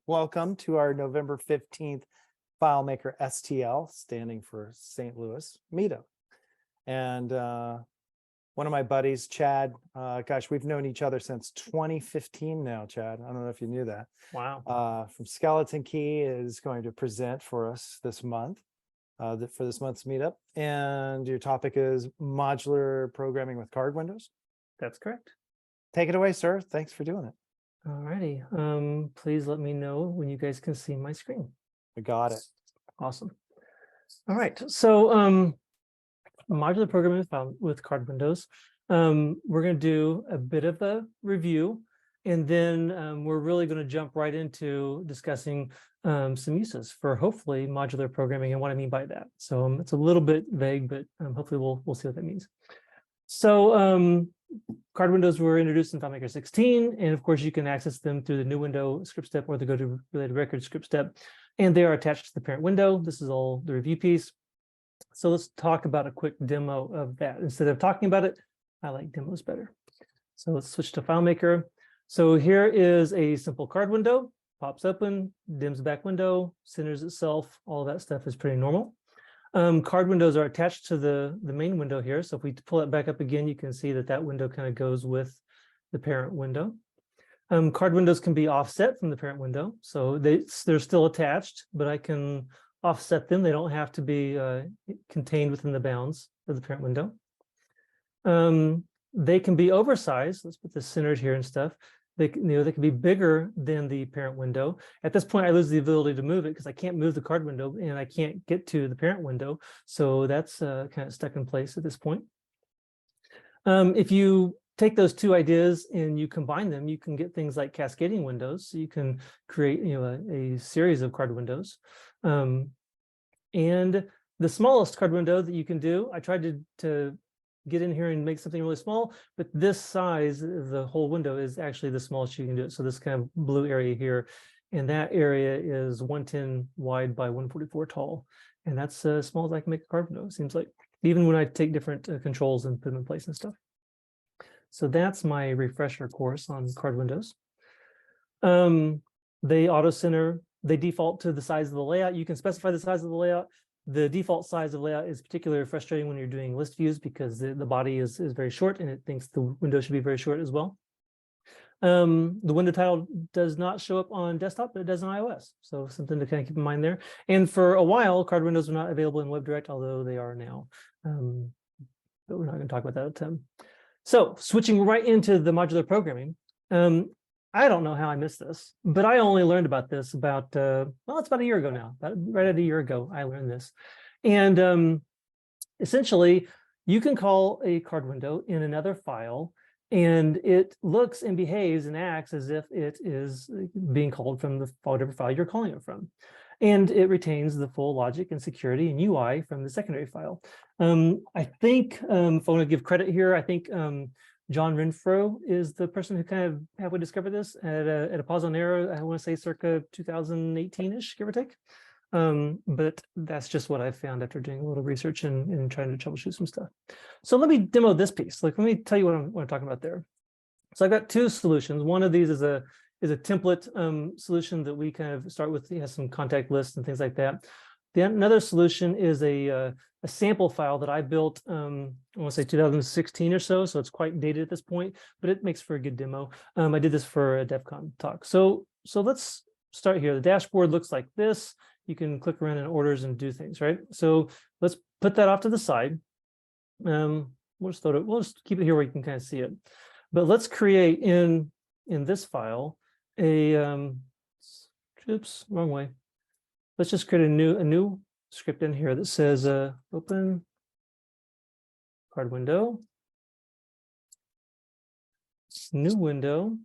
Welcome to our November 15th FileMaker STL, standing for St. Louis Meetup. And one of my buddies, Chad, gosh, we've known each other since 2015 now, Chad. I don't know if you knew that. Wow. From Skeleton Key is going to present for us this month, for this month's Meetup. And your topic is modular programming with card windows. That's correct. Take it away, sir. Thanks for doing it. Alrighty. Please let me know when you guys can see my screen. I got it. Awesome. All right. So modular programming with card windows. We're going to do a bit of a review, and then we're really going to jump right into discussing some uses for hopefully modular programming and what I mean by that. So it's a little bit vague, but hopefully we'll see what that means. So card windows were introduced in FileMaker 16, and of course you can access them through the new window script step or the go to related record script step, and they are attached to the parent window. This is all the review piece. So let's talk about a quick demo of that. Instead of talking about it, I like demos better. So let's switch to FileMaker. So here is a simple card window, pops open, dims back window, centers itself. All that stuff is pretty normal. Card windows are attached to the main window here. So if we pull it back up again, you can see that that window kind of goes with the parent window. Card windows can be offset from the parent window. So they're still attached, but I can offset them. They don't have to be contained within the bounds of the parent window. They can be oversized. Let's put this centered here and stuff. They can be bigger than the parent window. At this point, I lose the ability to move it because I can't move the card window and I can't get to the parent window. So that's kind of stuck in place at this point. If you take those two ideas and you combine them, you can get things like cascading windows. So you can create a series of card windows. And the smallest card window that you can do, I tried to get in here and make something really small, but this size, the whole window, is actually the smallest you can do it. So this kind of blue area here, and that area is 110 wide by 144 tall. And that's as small as I can make a card window, it seems like, even when I take different controls and put them in place and stuff. So that's my refresher course on card windows. They auto-center, they default to the size of the layout. You can specify the size of the layout. The default size of layout is particularly frustrating when you're doing list views because the body is very short and it thinks the window should be very short as well. The window title does not show up on desktop, but it does on iOS. So something to kind of keep in mind there. And for a while, card windows were not available in WebDirect, although they are now. But we're not going to talk about that at 10. So switching right into the modular programming. I don't know how I missed this, but I only learned about this about, well, it's about a year ago now, right at a year ago, I learned this. And essentially, you can call a card window in another file, and it looks and behaves and acts as if it is being called from the whatever file you're calling it from. And it retains the full logic and security and UI from the secondary file. I think, if I want to give credit here, I think John Renfro is the person who kind of halfway discovered this at a pause on error. I want to say circa 2018-ish, give or take. But that's just what I found after doing a little research and trying to troubleshoot some stuff. So let me demo this piece. Let me tell you what I'm talking about there. So I've got two solutions. One of these is a template solution that we kind of start with. It has some contact lists and things like that. Another solution is a sample file that I built, I want to say 2016 or so it's quite dated at this point, but it makes for a good demo. I did this for a DevCon talk. So let's start here. The dashboard looks like this. You can click around in orders and do things, right? So let's put that off to the side. We'll just keep it here where you can kind of see it. But let's create in this file oops, wrong way. Let's just create a new script in here that says open card window, new window,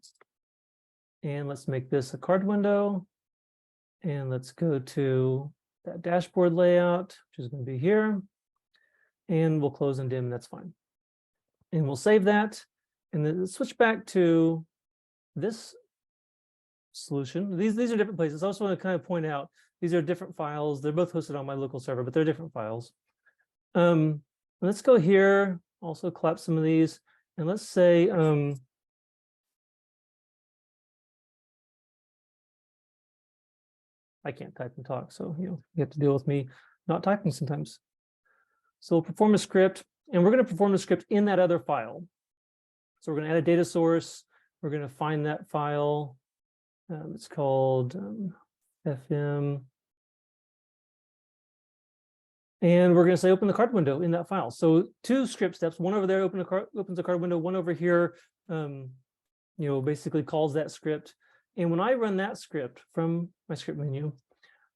and let's make this a card window, and let's go to that dashboard layout, which is going to be here, and we'll close and dim. That's fine, and we'll save that, and then let's switch back to this solution. These are different places. I also want to kind of point out these are different files. They're both hosted on my local server, but they're different files. Let's go here, also collapse some of these, and let's say I can't type and talk, so you have to deal with me not typing sometimes. So we'll perform a script, and we're going to perform the script in that other file. So we're going to add a data source. We're going to find that file. It's called FM. And we're going to say open the card window in that file. So 2 script steps, one over there opens a card window, one over here, basically calls that script. And when I run that script from my script menu,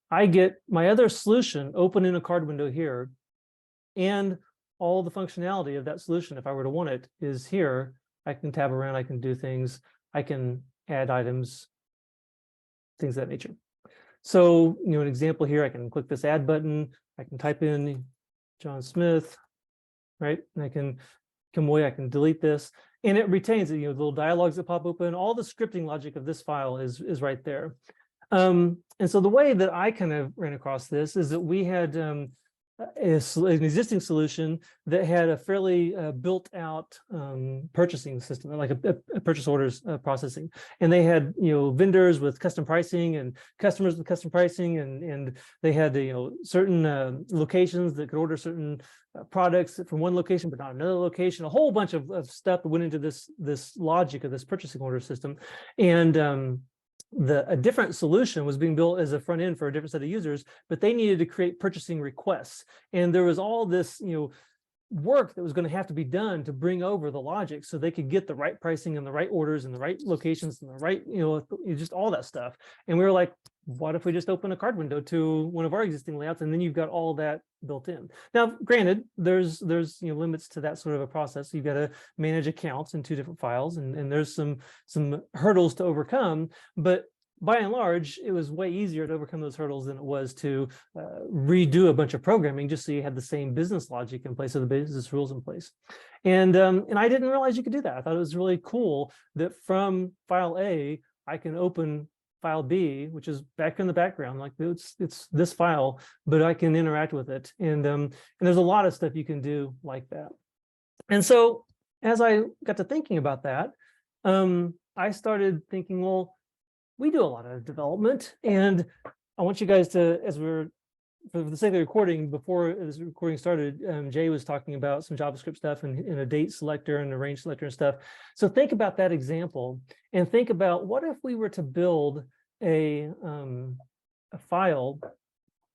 I get my other solution open in a card window here, and all the functionality of that solution, if I were to want it, is here. I can tab around, I can do things, I can add items, things of that nature. So, an example here, I can click this add button, I can type in John Smith, right? And I can come away, I can delete this, and it retains the little dialogues that pop open. All the scripting logic of this file is right there. And so the way that I kind of ran across this is that we had an existing solution that had a fairly built-out purchasing system, like a purchase orders processing, and they had vendors with custom pricing and customers with custom pricing, and they had certain locations that could order certain products from one location but not another location. A whole bunch of stuff that went into this logic of this purchasing order system, and a different solution was being built as a front end for a different set of users, but they needed to create purchasing requests. And there was all this, work that was going to have to be done to bring over the logic so they could get the right pricing and the right orders and the right locations and the right, just all that stuff. And we were like, what if we just open a card window to one of our existing layouts, and then you've got all that built in. Now, granted, there's limits to that sort of a process. You've got to manage accounts in 2 different files, and there's some hurdles to overcome, but by and large, it was way easier to overcome those hurdles than it was to redo a bunch of programming just so you had the same business logic in place or the business rules in place. And I didn't realize you could do that. I thought it was really cool that from file A, I can open file B, which is back in the background, like it's this file, but I can interact with it. And there's a lot of stuff you can do like that. And so as I got to thinking about that, I started thinking, well, we do a lot of development, and I want you guys to, for the sake of the recording, before this recording started, Jay was talking about some JavaScript stuff and a date selector and a range selector and stuff. So think about that example and think about, what if we were to build a file,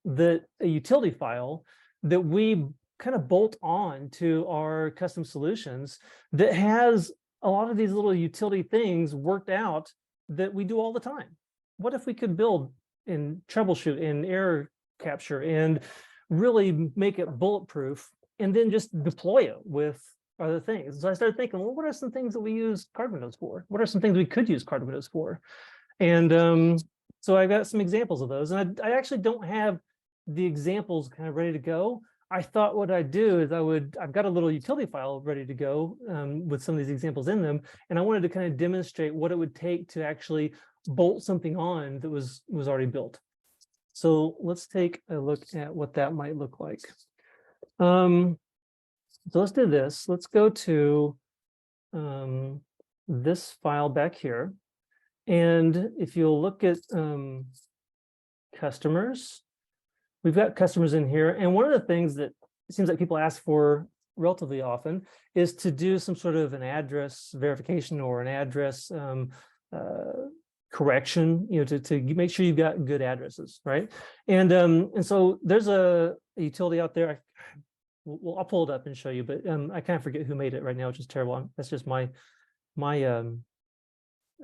a utility file that we kind of bolt on to our custom solutions that has a lot of these little utility things worked out that we do all the time. What if we could build and troubleshoot and error capture and really make it bulletproof, and then just deploy it with other things? So I started thinking, well, what are some things that we use card windows for? What are some things we could use card windows for? And so I've got some examples of those, and I actually don't have the examples kind of ready to go. I thought what I'd do is I've got a little utility file ready to go with some of these examples in them, and I wanted to kind of demonstrate what it would take to actually bolt something on that was already built. So let's take a look at what that might look like. So let's do this. Let's go to this file back here, and if you'll look at customers, we've got customers in here, and one of the things that it seems like people ask for relatively often is to do some sort of an address verification or an address correction, to make sure you've got good addresses, right? And so there's a utility out there. I'll pull it up and show you, but I kind of forget who made it right now, which is terrible. That's just my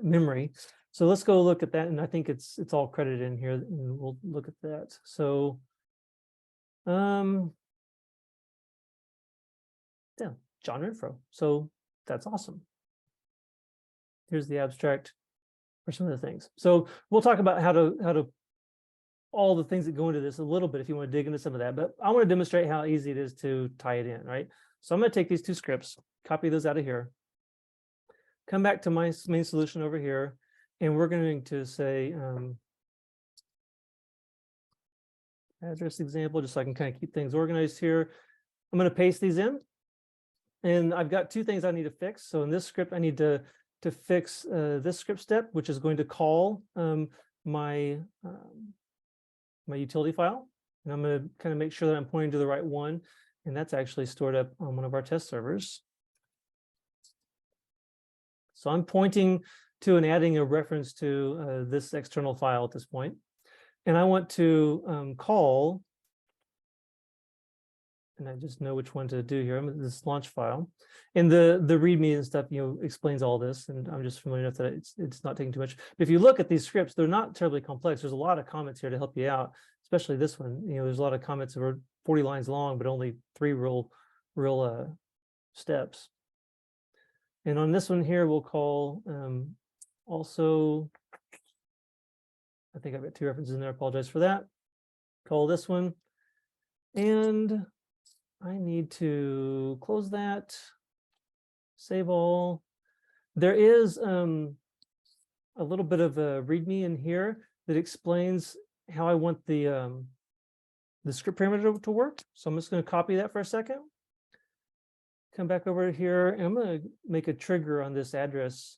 memory. So let's go look at that, and I think it's all credited in here, and we'll look at that. So yeah, John Renfro. So that's awesome. Here's the abstract for some of the things. So we'll talk about how to all the things that go into this a little bit if you want to dig into some of that, but I want to demonstrate how easy it is to tie it in, right? So I'm going to take these 2 scripts, copy those out of here, come back to my main solution over here, and we're going to say address example, just so I can kind of keep things organized here. I'm going to paste these in, and I've got 2 things I need to fix. So in this script, I need to fix this script step, which is going to call my my utility file, and I'm going to kind of make sure that I'm pointing to the right one, and that's actually stored up on one of our test servers. So I'm pointing to and adding a reference to this external file at this point, and I want to call, and I just know which one to do here. I'm at this launch file, and the README and stuff, explains all this, and I'm just familiar enough that it's not taking too much. But if you look at these scripts, they're not terribly complex. There's a lot of comments here to help you out, especially this one. There's a lot of comments that are 40 lines long, but only 3 real steps. And on this one here, we'll call also, I think I've got 2 references in there. I apologize for that. Call this one, and I need to close that, save all. There is a little bit of a README in here that explains how I want the script parameter to work. So I'm just going to copy that for a second. Come back over here, and I'm going to make a trigger on this address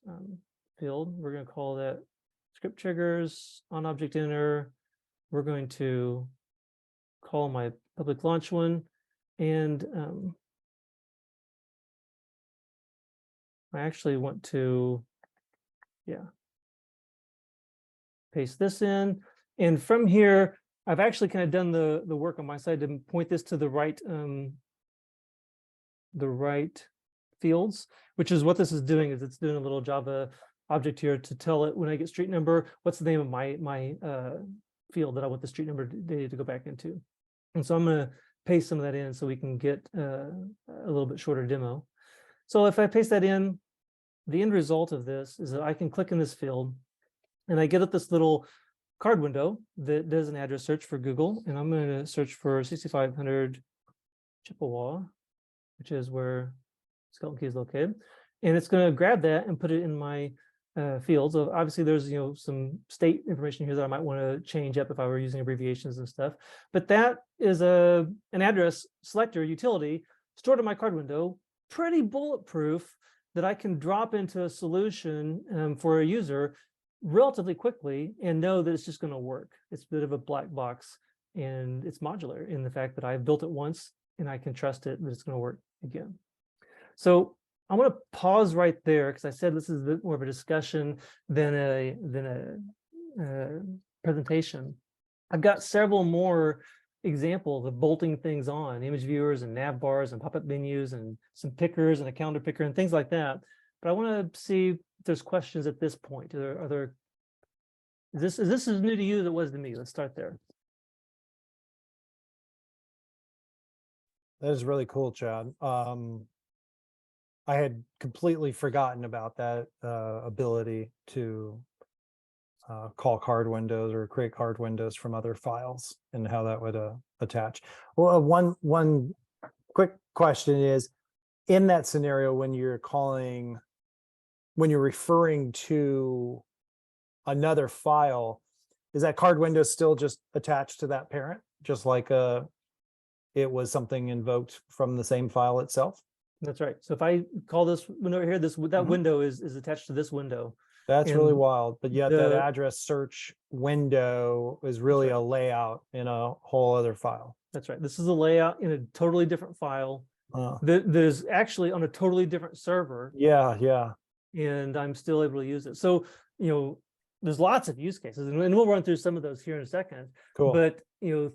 field. We're going to call that script triggers on object enter. We're going to call my public launch one. And I actually want to, paste this in. And from here, I've actually kind of done the work on my side to point this to the right fields, which is what this is doing. Is it's doing a little Java object here to tell it when I get street number, what's the name of my field that I want the street number data to go back into. And so I'm going to paste some of that in so we can get a little bit shorter demo. So if I paste that in, the end result of this is that I can click in this field, and I get up this little card window that does an address search for Google, and I'm going to search for 6500 Chippewa, which is where Skeleton Key is located, and it's going to grab that and put it in my fields. So obviously there's some state information here that I might want to change up if I were using abbreviations and stuff, but that is an address selector utility stored in my card window, pretty bulletproof, that I can drop into a solution for a user relatively quickly and know that it's just going to work. It's a bit of a black box, and it's modular in the fact that I've built it once and I can trust it that it's going to work again. So I want to pause right there because I said this is a bit more of a discussion than a presentation. I've got several more examples of bolting things on, image viewers and nav bars and pop-up menus and some pickers and a calendar picker and things like that. But I want to see if there's questions at this point. Is this as new to you as it was to me? Let's start there. That is really cool, Chad. I had completely forgotten about that ability to call card windows or create card windows from other files and how that would attach. Well, one quick question is, in that scenario, when you're referring to another file, is that card window still just attached to that parent, just like it was something invoked from the same file itself? That's right. So if I call this window here, that window is attached to this window. That's And really wild. But yet that address search window is really a layout in a whole other file. That's right. This is a layout in a totally different file that is actually on a totally different server. Yeah. And I'm still able to use it. So, there's lots of use cases, and we'll run through some of those here in a second. Cool. But,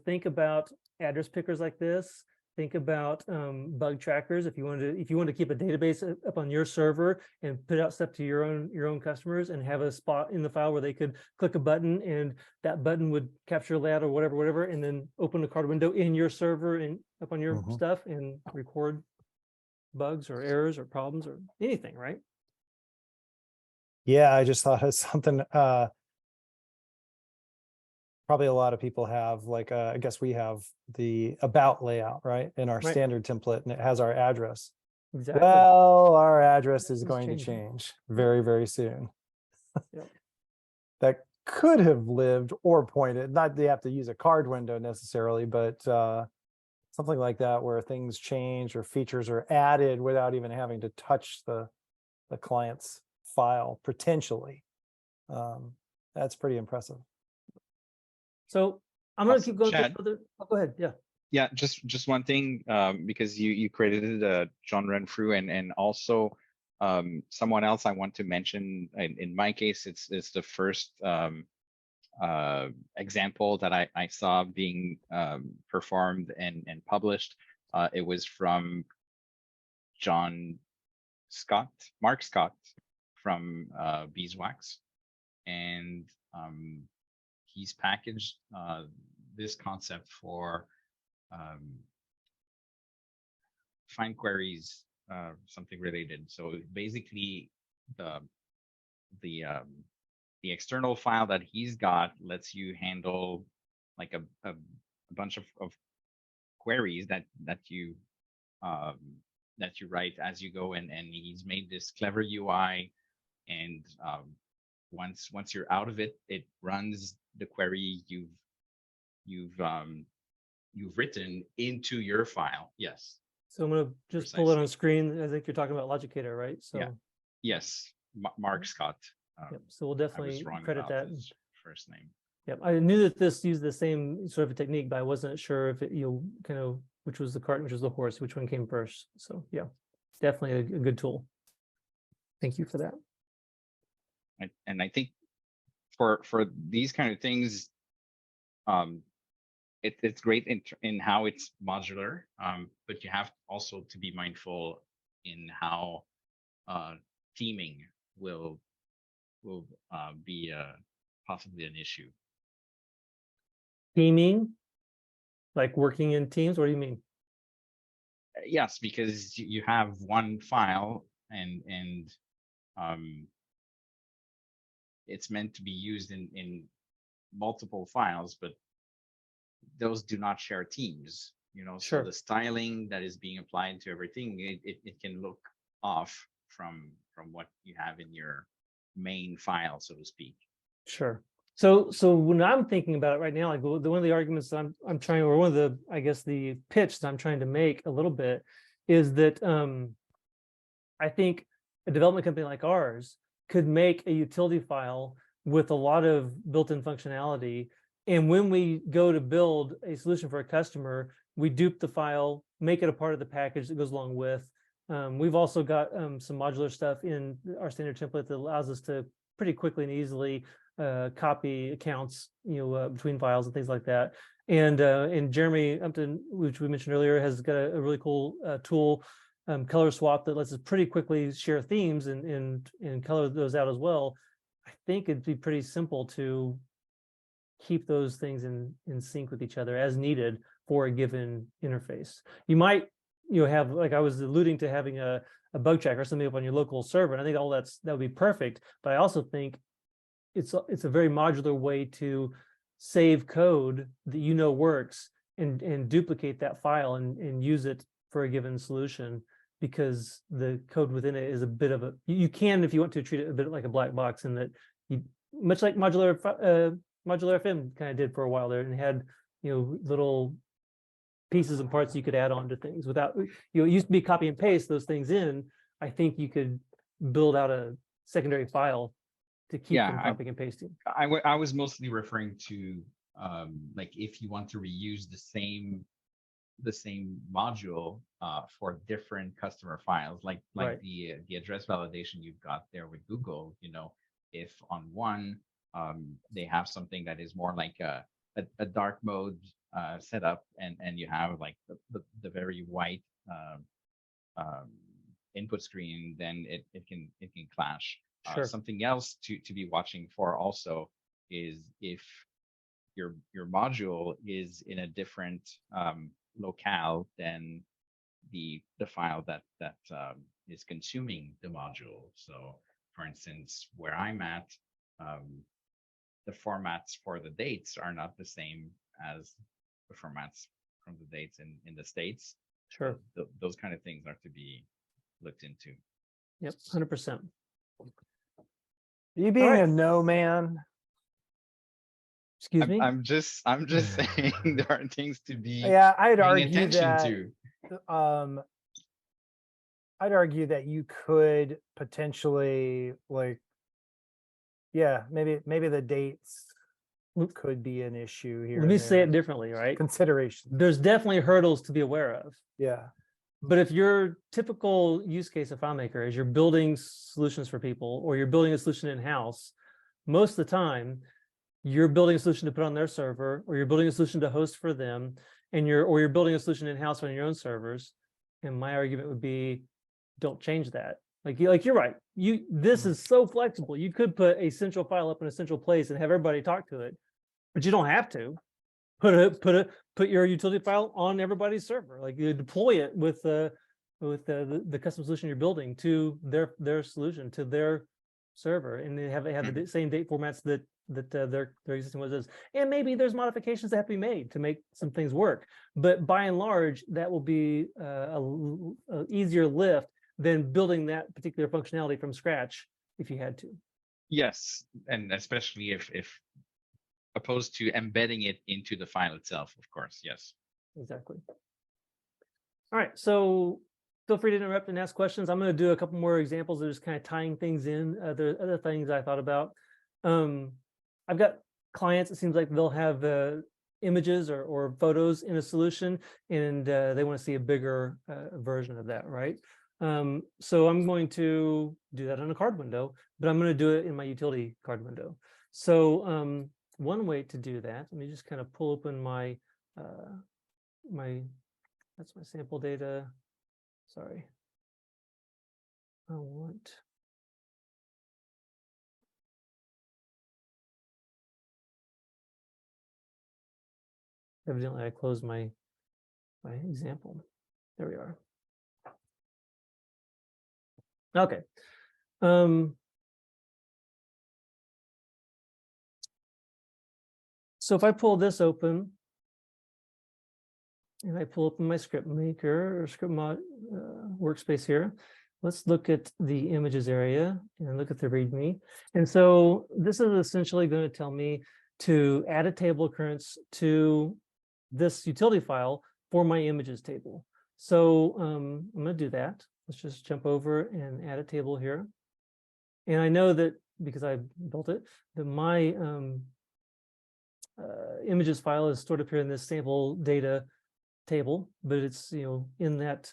think about address pickers like this. Think about bug trackers. If you want to keep a database up on your server and put out stuff to your own customers and have a spot in the file where they could click a button and that button would capture a layout or whatever, and then open a card window in your server and up on your stuff and record bugs or errors or problems or anything, right? Yeah, I just thought of something. Probably a lot of people have, like, I guess we have the about layout, right, in our standard template, and it has our address. Exactly. Well, our address is going to change very, very soon. Yep. That could have lived or pointed, not they have to use a card window necessarily, but something like that where things change or features are added without even having to touch the client's file, potentially. That's pretty impressive. So I'm gonna Awesome. keep going. Chad. Go ahead. Yeah. Yeah, just one thing, because you credited John Renfrew and also someone else I want to mention. In my case, it's the first example that I saw being performed and published. It was from Mark Scott from Beeswax, and he's packaged this concept for find queries, something related. So basically, the the external file that he's got lets you handle like a bunch of queries that you write as you go, and he's made this clever UI, and once you're out of it, it runs the query you've written into your file. Yes. So I'm gonna just pull it on the screen. I think you're talking about Logicator, right? So Yeah. Yes, Mark Scott. yep. So we'll I was definitely wrong credit about that. his first name. Yep. I knew that this used the same sort of a technique, but I wasn't sure if it, kind of which was the cart, which was the horse, which one came first. So yeah, definitely a good tool. Thank you for that. And I think for these kind of things, it's great in how it's modular, but you have also to be mindful in how theming will be possibly an issue. Teaming, like working in teams. What do you mean? Yes, because you have one file, and it's meant to be used in multiple files, but those do not share teams. Sure. So the styling that is being applied to everything, it can look off from what you have in your main file, so to speak. Sure. So when I'm thinking about it right now, like one of the arguments that I'm trying, or one of the, I guess the pitch that I'm trying to make a little bit is that I think a development company like ours could make a utility file with a lot of built-in functionality. And when we go to build a solution for a customer, we dupe the file, make it a part of the package that goes along with. We've also got some modular stuff in our standard template that allows us to pretty quickly and easily copy accounts, between files and things like that. And Jeremy Upton, which we mentioned earlier, has got a really cool tool, color swap, that lets us pretty quickly share themes and color those out as well. I think it'd be pretty simple to keep those things in sync with each other as needed for a given interface. You might, have, like I was alluding to, having a bug check or something up on your local server. And I think that would be perfect. But I also think it's a very modular way to save code that works and duplicate that file and use it for a given solution, because the code within it is a bit of you can, if you want to, treat it a bit like a black box, in that much like Modular FM kind of did for a while there, and had little pieces and parts you could add on to things without, it used to be copy and paste those things in. I think you could build out a secondary file to keep from copying and pasting. I was mostly referring to like if you want to reuse the same module for different customer files, like Right. the address validation you've got there with Google. If on one they have something that is more like a dark mode setup, and you have like the very white input screen, then it can clash. Sure. Something else to be watching for also is if your module is in a different locale than the file that is consuming the module. So for instance, where I'm at, the formats for the dates are not the same as the formats from the dates in the States. Sure. So those kind of things are to be looked into. Yep, 100%. You being a no man. Excuse me? I'm just saying there are things to be I'd paying argue attention that to. I'd argue that you could potentially, like, maybe the dates could be an issue here. Let me and say it there. differently, right? Consideration. There's definitely hurdles to be aware of. Yeah. But if your typical use case of FileMaker is you're building solutions for people, or you're building a solution in-house, most of the time you're building a solution to put on their server, or you're building a solution to host for them, and you're building a solution in-house on your own servers. And my argument would be, don't change that. Like you're right. This is so flexible. You could put a central file up in a central place and have everybody talk to it, but you don't have to. Put your utility file on everybody's server. Like you deploy it with the custom solution you're building to their solution, to their server, and they have the same date formats that their existing was is. And maybe there's modifications that have to be made to make some things work. But by and large, that will be a easier lift than building that particular functionality from scratch if you had to. Yes, and especially if opposed to embedding it into the file itself, of course. Yes. Exactly. All right, so feel free to interrupt and ask questions. I'm going to do a couple more examples of just kind of tying things in, other things I thought about. I've got clients, it seems like they'll have images or photos in a solution, and they want to see a bigger version of that, right? So I'm going to do that on a card window, but I'm going to do it in my utility card window. So one way to do that, let me just kind of pull open my that's my sample data. Sorry. Evidently I closed my example. There we are. Okay. So if I pull this open and I pull up my script maker or script workspace here, let's look at the images area and look at the README. And so this is essentially going to tell me to add a table occurrence to this utility file for my images table. So I'm going to do that. Let's just jump over and add a table here. And I know that because I built it, that my images file is stored up here in this sample data table, but it's in that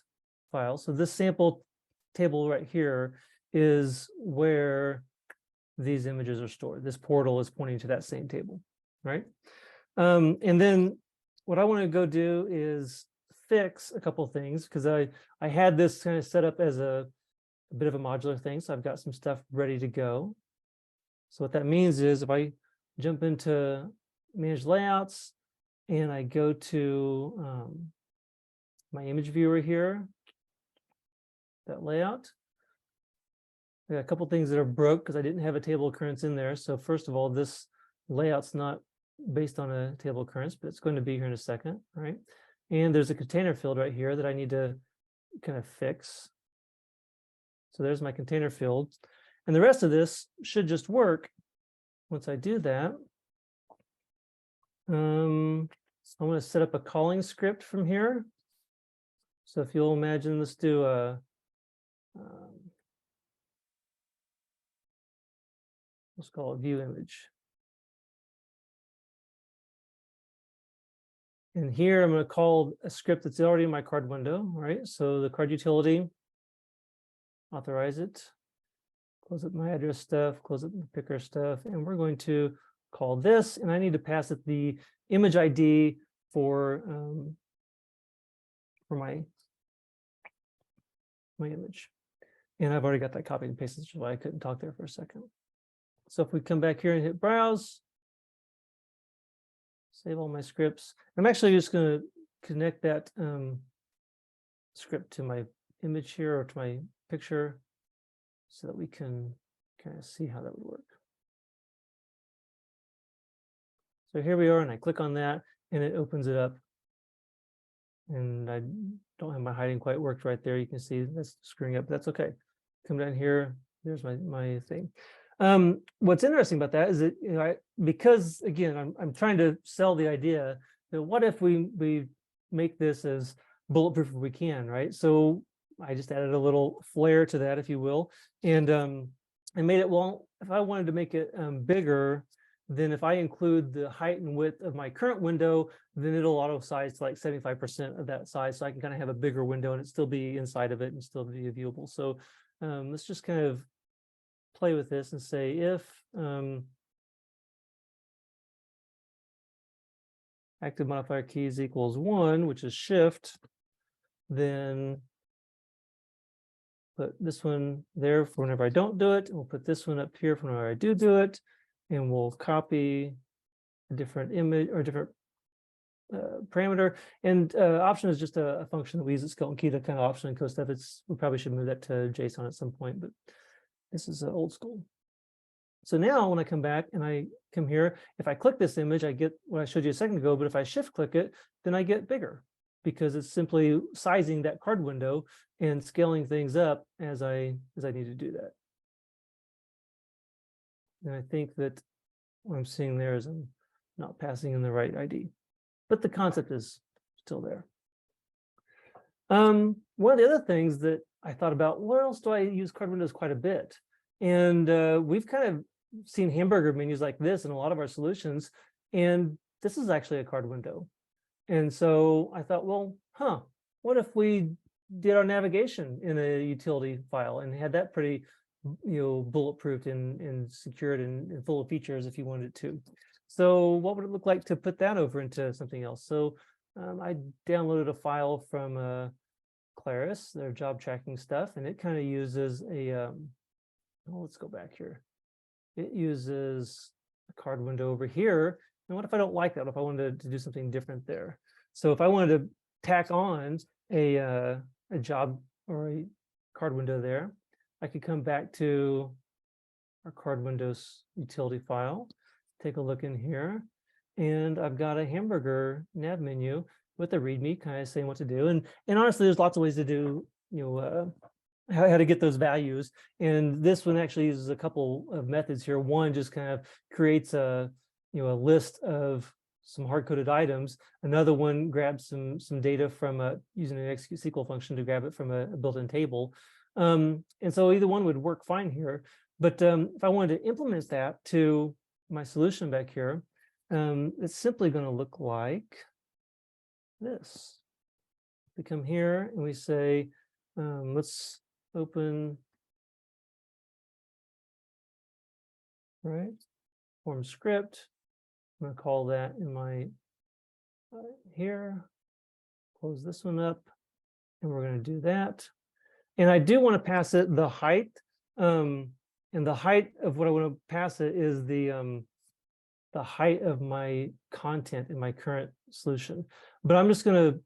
file. So this sample table right here is where these images are stored. This portal is pointing to that same table, right? And then what I want to go do is fix a couple things, because I had this kind of set up as a bit of a modular thing. So I've got some stuff ready to go. So what that means is if I jump into manage layouts and I go to my image viewer here, that layout, I got a couple things that are broke because I didn't have a table occurrence in there. So first of all, this layout's not based on a table occurrence, but it's going to be here in a second, right? And there's a container field right here that I need to kind of fix. So there's my container field. And the rest of this should just work once I do that. I'm going to set up a calling script from here. So if you'll imagine, let's do a let's call it view image. And here I'm going to call a script that's already in my card window, right? So the card utility, authorize it, close up my address stuff, close up the picker stuff, and we're going to call this, and I need to pass it the image ID for my image. And I've already got that copied and pasted, which is why I couldn't talk there for a second. So if we come back here and hit browse, save all my scripts. I'm actually just going to connect that script to my image here or to my picture so that we can kind of see how that would work. So here we are, and I click on that and it opens it up. And I don't have my hiding quite worked right there. You can see that's screwing up. That's okay. Come down here. There's my thing. What's interesting about that is that because again I'm trying to sell the idea that what if we make this as bulletproof as we can, right? So I just added a little flair to that, if you will, and I made it, well, if I wanted to make it bigger, then if I include the height and width of my current window, then it'll auto size to like 75% of that size. So I can kind of have a bigger window and it still be inside of it and still be viewable. So let's just kind of play with this and say if active modifier keys equals 1, which is shift, then put this one there for whenever I don't do it. And we'll put this one up here for whenever I do it. And we'll copy a different image or a different parameter. And option is just a function that we use at Skeleton Key to kind of option encode stuff. We probably should move that to JSON at some point, but this is old school. So now when I come back and I come here, if I click this image, I get what I showed you a second ago, but if I shift click it, then I get bigger because it's simply sizing that card window and scaling things up as I need to do that. And I think that what I'm seeing there is I'm not passing in the right ID, but the concept is still there. One of the other things that I thought about, where else do I use card windows quite a bit? And we've kind of seen hamburger menus like this in a lot of our solutions, and this is actually a card window. And so I thought, well, what if we did our navigation in a utility file and had that pretty, bulletproofed and secured and full of features if you wanted to. So what would it look like to put that over into something else? So I downloaded a file from Claris, their job tracking stuff, and it kind of uses a, let's go back here. It uses a card window over here. And what if I don't like that? If I wanted to do something different there? So if I wanted to tack on a job or a card window there, I could come back to our card windows utility file, take a look in here, and I've got a hamburger nav menu with a README kind of saying what to do. And honestly, there's lots of ways to do, how to get those values. And this one actually uses a couple of methods here. One just kind of creates a list of some hard-coded items. Another one grabs some data from using an execute SQL function to grab it from a built-in table. And so either one would work fine here. But if I wanted to implement that to my solution back here, it's simply going to look like this. We come here and we say, let's open, right, form script. I'm going to call that in my here, close this one up, and we're going to do that. And I do want to pass it the height, and the height of what I want to pass it is the height of my content in my current solution. But I'm just going to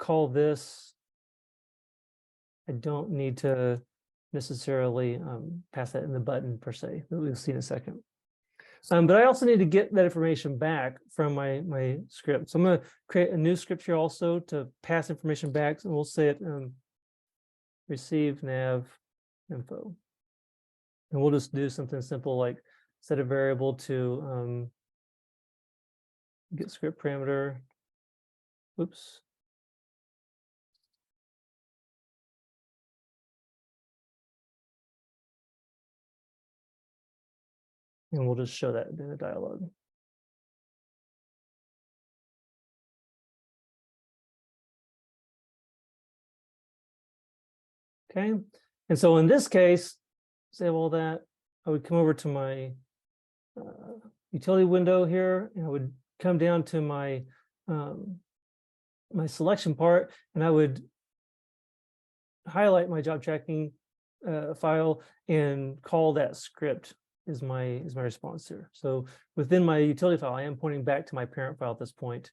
call this. I don't need to necessarily pass that in the button per se, that we'll see in a second. But I also need to get that information back from my script. So I'm going to create a new script here also to pass information back. And we'll say it receive nav info. And we'll just do something simple like set a variable to get script parameter. Oops. And we'll just show that in the dialog. Okay, and so in this case, save all that. I would come over to my utility window here, and I would come down to my my selection part, and I would highlight my job tracking file and call that script is my response here. So within my utility file, I am pointing back to my parent file at this point.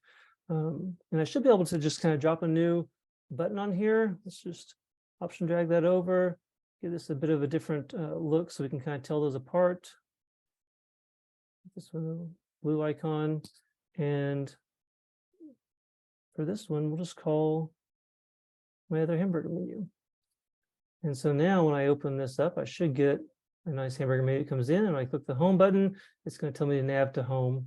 And I should be able to just kind of drop a new button on here. Let's just option drag that over, give this a bit of a different look so we can kind of tell those apart. This one, blue icon. And for this one, we'll just call my other hamburger menu. And so now when I open this up, I should get a nice hamburger menu that comes in, and I click the home button, it's going to tell me to nav to home.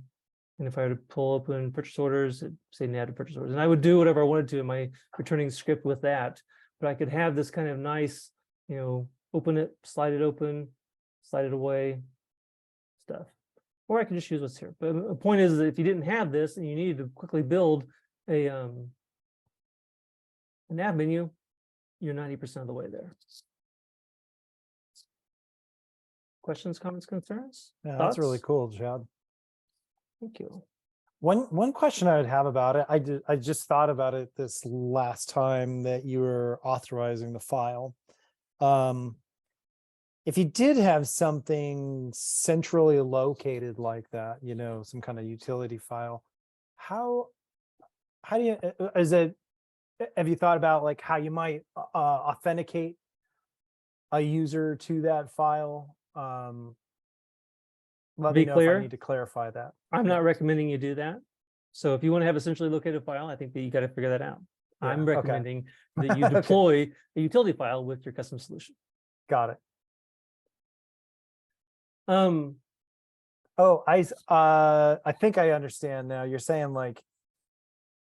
And if I were to pull open purchase orders, it'd say nav to purchase orders. And I would do whatever I wanted to in my returning script with that. But I could have this kind of nice, open it, slide it open, slide it away stuff. or I can just use what's here. But the point is that if you didn't have this and you needed to quickly build a nav menu, you're 90% of the way there. Questions, comments, concerns? Yeah, that's really Thoughts? cool, Chad. Thank you. One question I would have about it, I just thought about it this last time that you were authorizing the file. If you did have something centrally located like that, you know, some kind of utility file, how do you, have you thought about like how you might authenticate a user to that file? Let me Be know if clear, I need to clarify that. I'm Yeah. not recommending you do that. So if you want to have a centrally located file, I think that you got to figure that out. Yeah, I'm okay. recommending that you Okay. deploy a utility file with your custom solution. Got it. Um, Oh, I think I understand now. You're saying like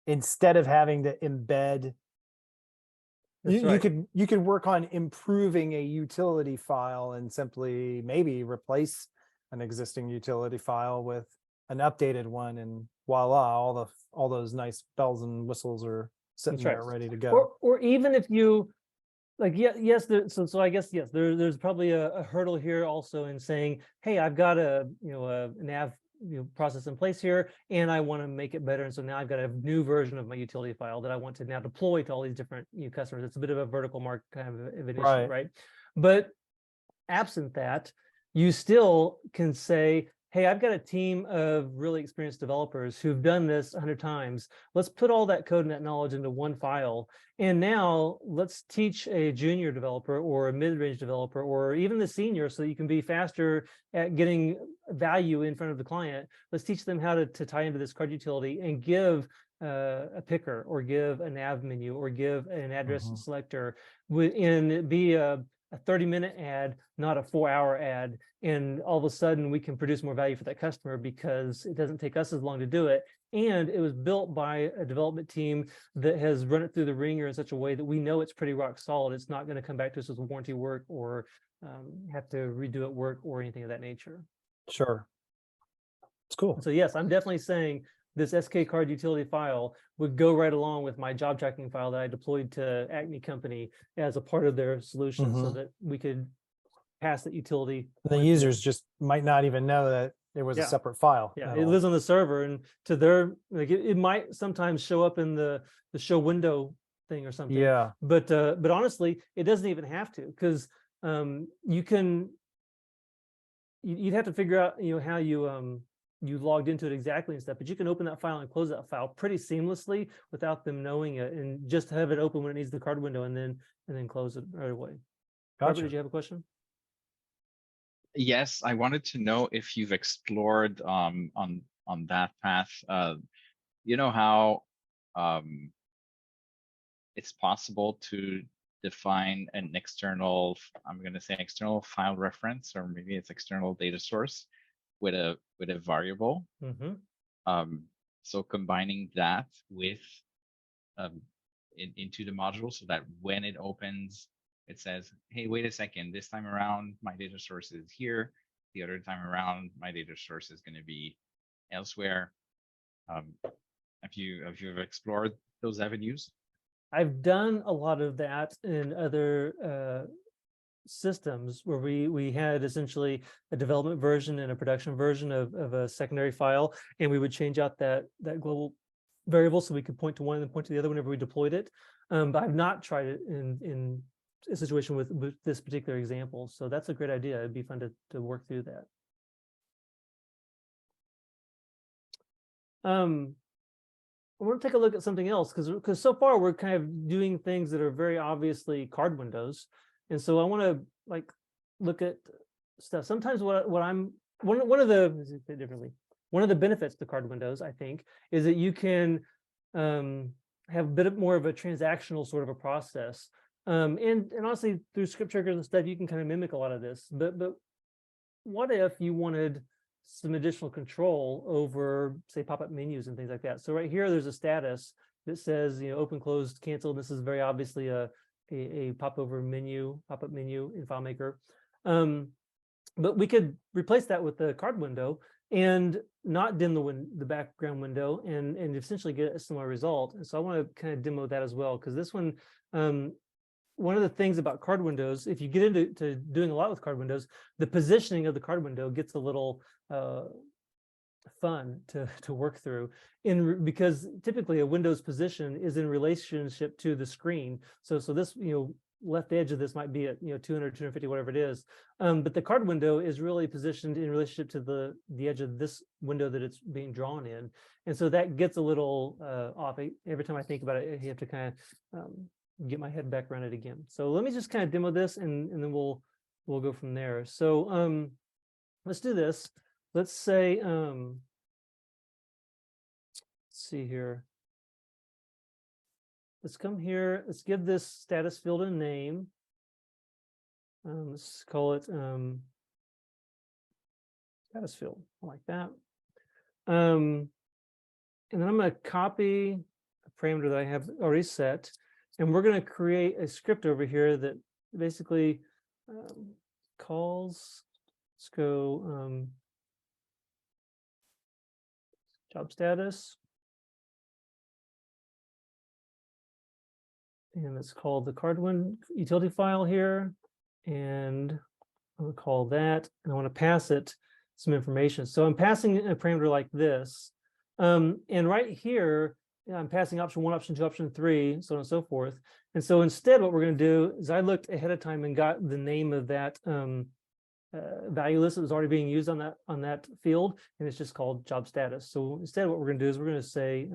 instead of having to embed, that's you right. you could work on improving a utility file and simply maybe replace an existing utility file with an updated one, and voila, all those nice bells and whistles are sitting That's right. there ready to go. Or even if you like, yes, so I guess yes, there's probably a hurdle here also in saying, hey, I've got a nav process in place here, and I want to make it better, and so now I've got a new version of my utility file that I want to now deploy to all these different customers. It's a bit of a vertical market kind of an issue, Right. right? But absent that, you still can say, hey, I've got a team of really experienced developers who've done this 100 times. Let's put all that code and that knowledge into one file. And now let's teach a junior developer or a mid-range developer or even the senior, so that you can be faster at getting value in front of the client. Let's teach them how to tie into this card utility and give a picker or give a nav menu or give an address Mhm. selector, and be a 30-minute ad, not a 4-hour ad. And all of a sudden we can produce more value for that customer because it doesn't take us as long to do it. And it was built by a development team that has run it through the ringer in such a way that we know it's pretty rock solid. It's not going to come back to us with warranty work or have to redo it work or anything of that nature. Sure. It's cool. And so yes, I'm definitely saying this SK card utility file would go right along with my job tracking file that I deployed to Acme Company as a part of their solution, so that we could pass that utility. The users just might not even know that it was a Yeah. separate file. Yeah, at it all. lives on the server, and to their like it might sometimes show up in the show window thing or something. Yeah. But honestly, it doesn't even have to, because you can you'd have to figure out how you logged into it exactly and stuff, but you can open that file and close that file pretty seamlessly without them knowing it, and just have it open when it needs the card window and then close it right away. Robert, Gotcha. did you have a question? Yes, I wanted to know if you've explored on that path. You know how it's possible to define an external, I'm going to say external file reference, or maybe it's external data source with a variable. So combining that with into the module, so that when it opens, it says, hey, wait a second, this time around my data source is here, the other time around my data source is going to be elsewhere. Have you explored those avenues? I've done a lot of that in other systems where we had essentially a development version and a production version of a secondary file, and we would change out that global variable so we could point to one and then point to the other whenever we deployed it. But I've not tried it in a situation with this particular example. So that's a great idea. It'd be fun to work through that. I want to take a look at something else, because so far we're kind of doing things that are very obviously card windows, and so I want to like look at stuff. Sometimes what I'm one of the benefits to card windows, I think, is that you can have a bit more of a transactional sort of a process, and honestly through script triggers and stuff you can kind of mimic a lot of this. But what if you wanted some additional control over, say, pop-up menus and things like that? So right here, there's a status that says, open, closed, canceled. This is very obviously a pop-up menu in FileMaker. But we could replace that with the card window and not dim the background window and essentially get a similar result. And so I want to kind of demo that as well, because this one, one of the things about card windows, if you get into doing a lot with card windows, the positioning of the card window gets a little fun to work through because typically a window's position is in relationship to the screen. So this, left edge of this might be at 200, 250, whatever it is, but the card window is really positioned in relationship to the edge of this window that it's being drawn in, and so that gets a little off. Every time I think about it, I have to kind of get my head back around it again. So let me just kind of demo this, and then we'll go from there. So let's do this. Let's say let's see here. Let's come here. Let's give this status field a name. Let's call it status field. I like that. And then I'm going to copy a parameter that I have already set, and we're going to create a script over here that basically calls. Let's go job status. And it's called the cardwin utility file here. And I'm going to call that, and I want to pass it some information. So I'm passing a parameter like this. And right here, I'm passing option 1, option 2, option 3, so on and so forth. And so instead, what we're going to do is I looked ahead of time and got the name of that value list that was already being used on that field, and it's just called job status. So instead, what we're going to do is we're going to say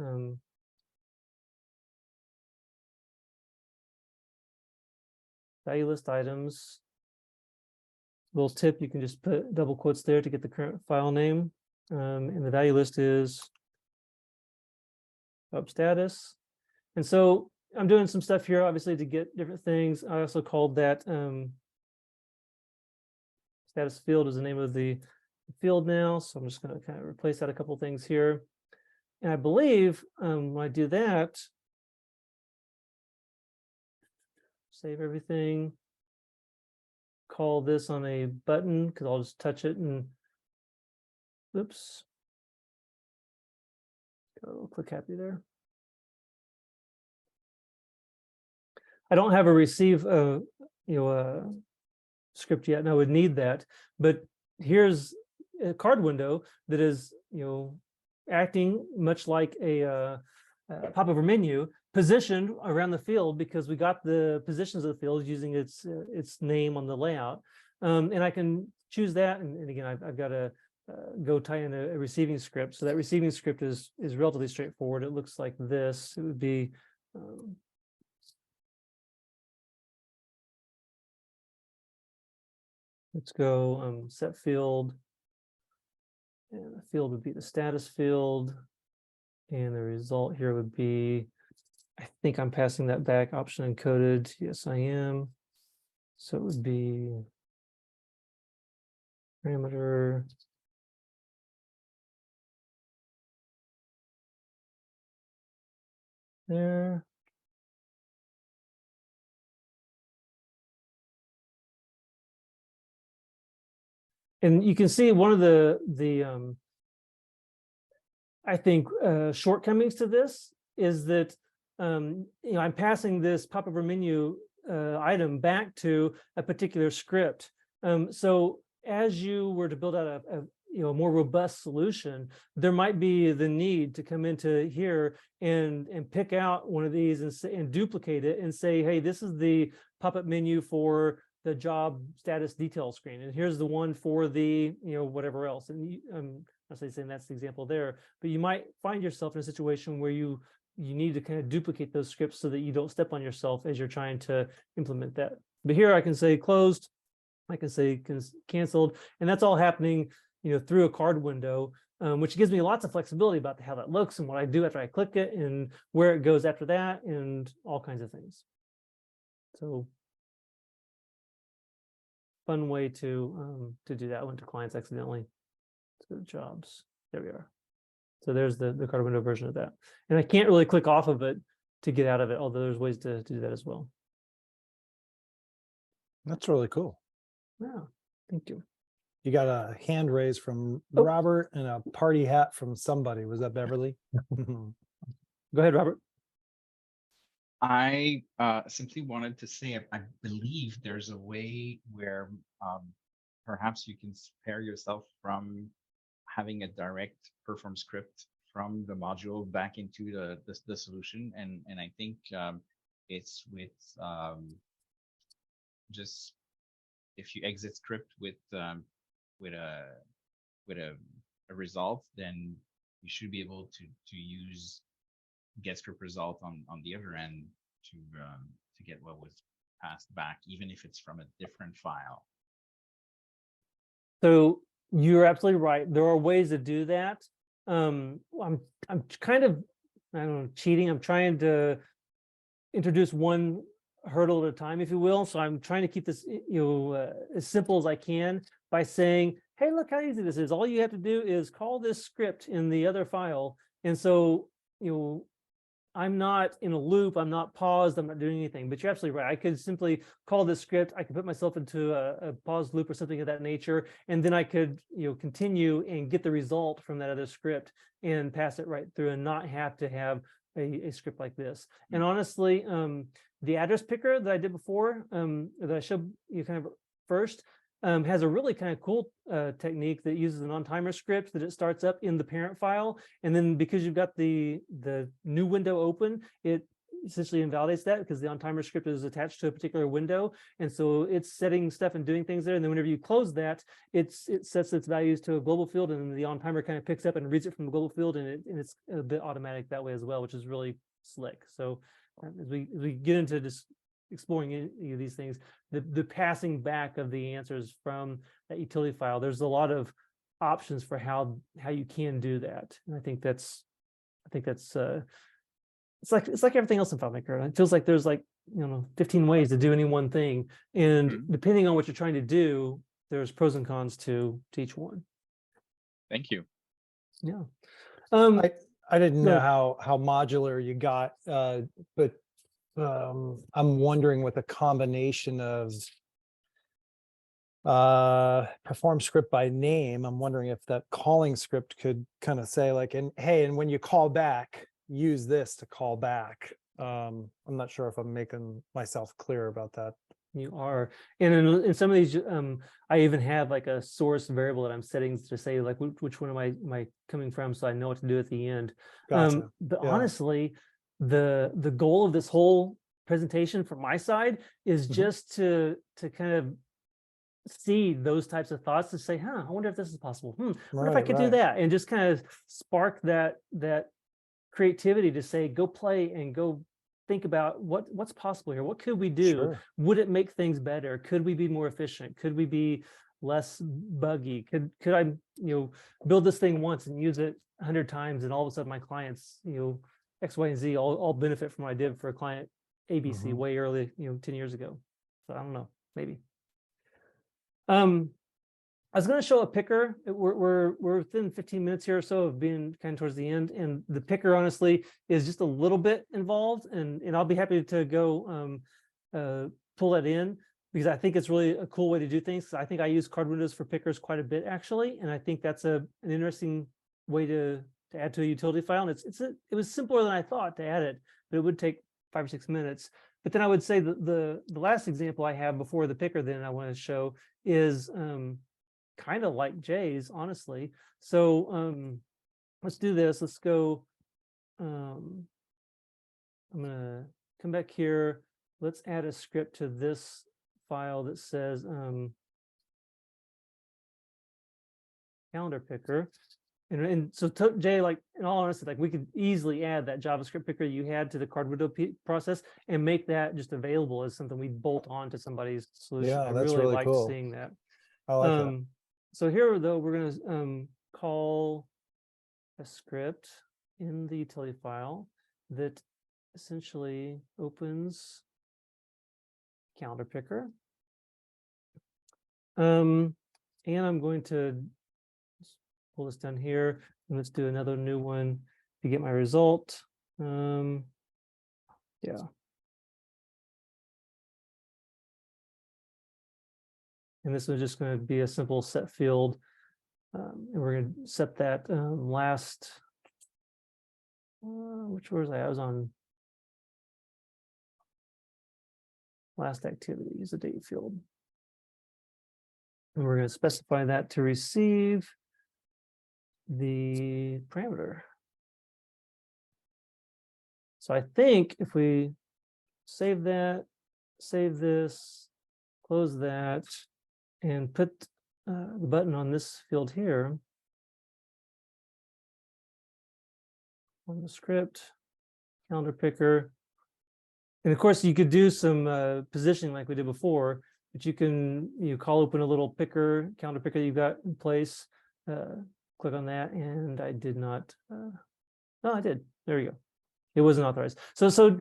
value list items. Little tip, you can just put double quotes there to get the current file name. And the value list is job status. And so I'm doing some stuff here, obviously, to get different things. I also called that status field as the name of the field now. So I'm just going to kind of replace that a couple of things here. And I believe when I do that, save everything, call this on a button, because I'll just touch it and oops. Go click happy there. I don't have a receive script yet, and I would need that. But here's a card window that is acting much like a pop-over menu, positioned around the field because we got the positions of the field using its name on the layout, and I can choose that. And again, I've got to go tie in a receiving script. So that receiving script is relatively straightforward. It looks like this. It would be let's go set field, and the field would be the status field, and the result here would be, I think I'm passing that back, option encoded. Yes, I am. So it would be parameter there. And you can see one of the I think shortcomings to this is that I'm passing this pop-over menu item back to a particular script. So as you were to build out a more robust solution, there might be the need to come into here and pick out one of these and duplicate it and say, hey, this is the pop-up menu for the job status detail screen, and here's the one for the whatever else. And I'm not saying that's the example there, but you might find yourself in a situation where you need to kind of duplicate those scripts so that you don't step on yourself as you're trying to implement that. But here I can say closed, I can say canceled, and that's all happening through a card window, which gives me lots of flexibility about how that looks and what I do after I click it and where it goes after that and all kinds of things. So fun way to do that. I went to clients accidentally. Let's go to jobs. There we are. So there's the card window version of that. And I can't really click off of it to get out of it, although there's ways to do that as well. That's really cool. Yeah, thank you. You got a hand raise from Oh. Robert and a party hat from somebody. Was that Beverly? Go ahead, Robert. I simply wanted to say, I believe there's a way where perhaps you can spare yourself from having a direct perform script from the module back into the solution, and I think it's with just if you exit script with with a with a result, then you should be able to use get script result on the other end to get what was passed back, even if it's from a different file. So you're absolutely right. There are ways to do that. I'm kind of, I don't know, cheating. I'm trying to introduce one hurdle at a time, if you will. So I'm trying to keep this, as simple as I can by saying, hey, look how easy this is. All you have to do is call this script in the other file. And so, I'm not in a loop, I'm not paused, I'm not doing anything, but you're absolutely right. I could simply call this script, I could put myself into a paused loop or something of that nature, and then I could, continue and get the result from that other script and pass it right through and not have to have a script like this. And honestly, the address picker that I did before, that I showed you kind of first, has a really kind of cool technique that uses an on-timer script that it starts up in the parent file. And then because you've got the new window open, it essentially invalidates that because the on-timer script is attached to a particular window. And so it's setting stuff and doing things there. And then whenever you close that, it sets its values to a global field, and then the on-timer kind of picks up and reads it from the global field, and it's a bit automatic that way as well, which is really slick. So as we get into this exploring these things, the passing back of the answers from that utility file, there's a lot of options for how you can do that. And I think that's it's like everything else in FileMaker. It feels like there's 15 ways to do any one thing, and depending on what you're trying to do, there's pros and cons to each one. Thank you. Yeah. I didn't know how modular you got, but I'm wondering with a combination of perform script by name, I'm wondering if that calling script could kind of say and when you call back, use this to call back. I'm not sure if I'm making myself clear about that. You are. And in some of these, I even have like a source variable that I'm setting to say which one am I coming from, so I know what to do at the end. Gotcha. But Yeah. honestly, the goal of this whole presentation from my side is just to kind of see those types of thoughts, to say, I wonder if this is possible. What if I could do that? And just kind of spark that creativity to say, go play and go think about what's possible here. What could we do? Sure. Would it make things better? Could we be more efficient? Could we be less buggy? Could I build this thing once and use it 100 times, and all of a sudden my clients X, Y, and Z all benefit from what I did for a client ABC way early 10 years ago. So I don't know, maybe. I was going to show a picker. We're within 15 minutes here or so of being kind of towards the end, and the picker honestly is just a little bit involved, and I'll be happy to go pull that in, because I think it's really a cool way to do things. I think I use card windows for pickers quite a bit actually, and I think that's an interesting way to add to a utility file. And it was simpler than I thought to add it, but it would take 5 or 6 minutes. But then I would say that the last example I have before the picker then I want to show is kind of like Jay's, honestly. So let's do this. Let's go. I'm gonna come back here. Let's add a script to this file that says calendar picker. And so Jay, in all honesty, we could easily add that JavaScript picker you had to the card window process and make that just available as something we bolt on to somebody's solution. Yeah, I that's really really liked cool. seeing that. I like that. So here, though, we're going to call a script in the utility file that essentially opens calendar picker. And I'm going to pull this down here, and let's do another new one to get my result. Yeah. And this is just going to be a simple set field. And we're going to set that last, which was I was on last activity, use the date field. And we're going to specify that to receive the parameter. So I think if we save that, save this, close that, and put the button on this field here on the script, calendar picker. And of course, you could do some positioning like we did before, but you can call open a little picker, calendar picker you've got in place. Click on that, and I did not. No, I did. There we go. It wasn't authorized. So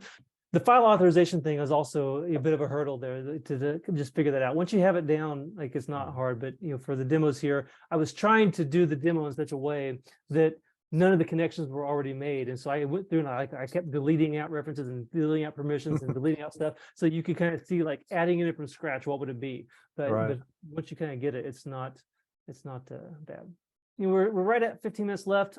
the file authorization thing is also a bit of a hurdle there to just figure that out. Once you have it down, like it's not hard, but for the demos here, I was trying to do the demo in such a way that none of the connections were already made. And so I went through and I kept deleting out references and deleting out permissions and deleting out stuff. So you could kind of see like adding it from scratch, what would it be? But once you kind of get it, it's not bad. We're right at 15 minutes left.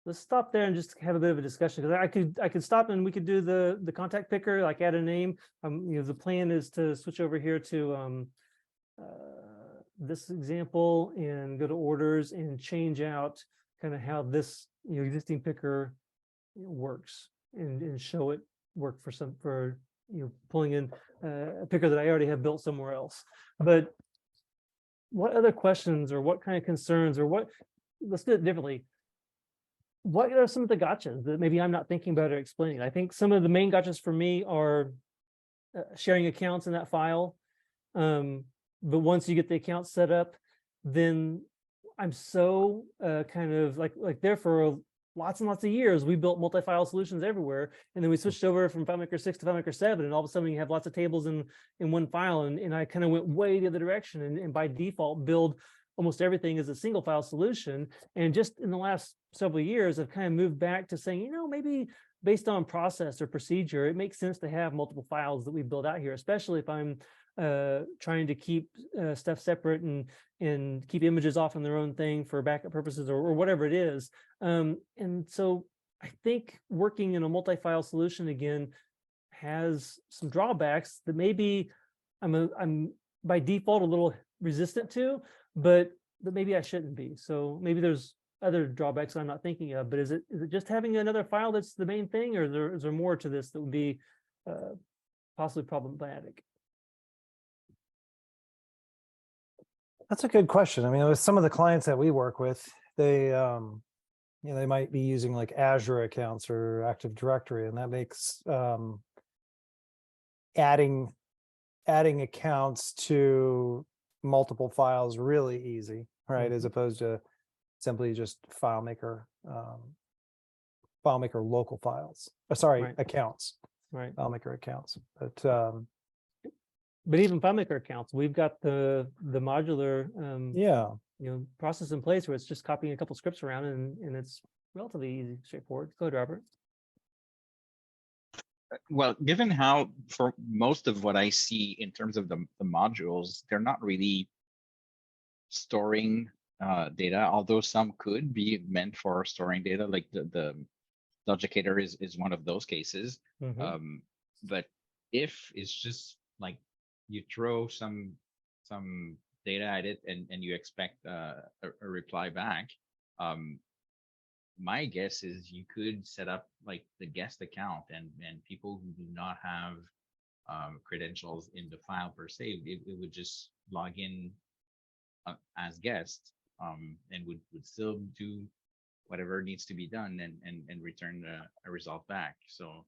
Let's stop there and just have a bit of a discussion, because I could stop and we could do the contact picker, like add a name. The plan is to switch over here to this example and go to orders and change out kind of how this existing picker works and show it work for pulling in a picker that I already have built somewhere else. But what other questions or what kind of concerns or let's do it differently. What are some of the gotchas that maybe I'm not thinking about or explaining? I think some of the main gotchas for me are sharing accounts in that file. But once you get the account set up, then I'm so kind of like there for lots and lots of years, we built multi-file solutions everywhere. And then we switched over from FileMaker 6 to FileMaker 7. And all of a sudden you have lots of tables in one file. And I kind of went way the other direction and by default build almost everything as a single file solution. And just in the last several years, I've kind of moved back to saying, maybe based on process or procedure, it makes sense to have multiple files that we build out here, especially if I'm trying to keep stuff separate and keep images off on their own thing for backup purposes or whatever it is. And so I think working in a multi-file solution again has some drawbacks that maybe I'm by default a little resistant to, but maybe I shouldn't be. So maybe there's other drawbacks I'm not thinking of, but is it just having another file that's the main thing, or is there more to this that would be possibly problematic? That's a good question. I mean, with some of the clients that we work with, they they might be using like Azure accounts or Active Directory, and that makes adding accounts to multiple files really easy, right? As opposed to simply just FileMaker local files. Accounts. Right. FileMaker accounts. But even FileMaker accounts, we've got the modular process in place where it's just copying a couple scripts around and it's relatively easy, straightforward. Go ahead, Robert. Well, given how for most of what I see in terms of the modules, they're not really storing data, although some could be meant for storing data, like the Logicator is one of those cases. But if it's just like you throw some data at it and you expect a reply back, my guess is you could set up like the guest account and people who do not have credentials in the file per se, it would just log in as guest and would still do whatever needs to be done and return a result back. So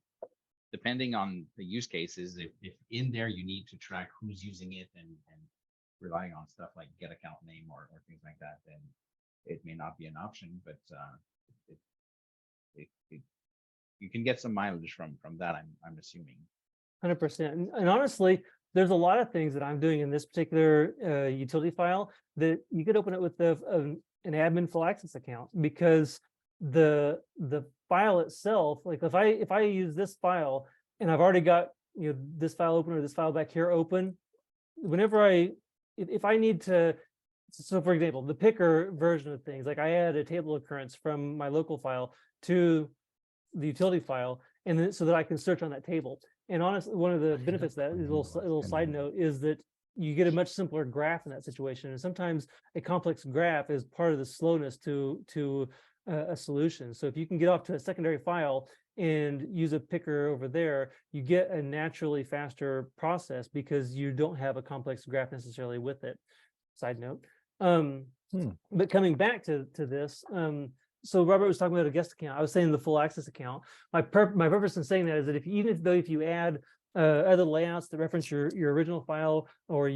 depending on the use cases, if in there you need to track who's using it and relying on stuff like get account name or things like that, then it may not be an option, but you can get some mileage from that, I'm assuming. 100%. And honestly, there's a lot of things that I'm doing in this particular utility file that you could open it with an admin full access account, because the file itself, like if I use this file and I've already got this file open or this file back here open, whenever I if I need to, so for example, the picker version of things, like I add a table occurrence from my local file to the utility file, and then so that I can search on that table. And honestly, one of the benefits of that, a little side note, is that you get a much simpler graph in that situation. And sometimes a complex graph is part of the slowness to a solution. So if you can get off to a secondary file and use a picker over there, you get a naturally faster process because you don't have a complex graph necessarily with it. Side note. But coming back to this, so Robert was talking about a guest account. I was saying the full access account. My purpose in saying that is that if you add other layouts that reference your original file or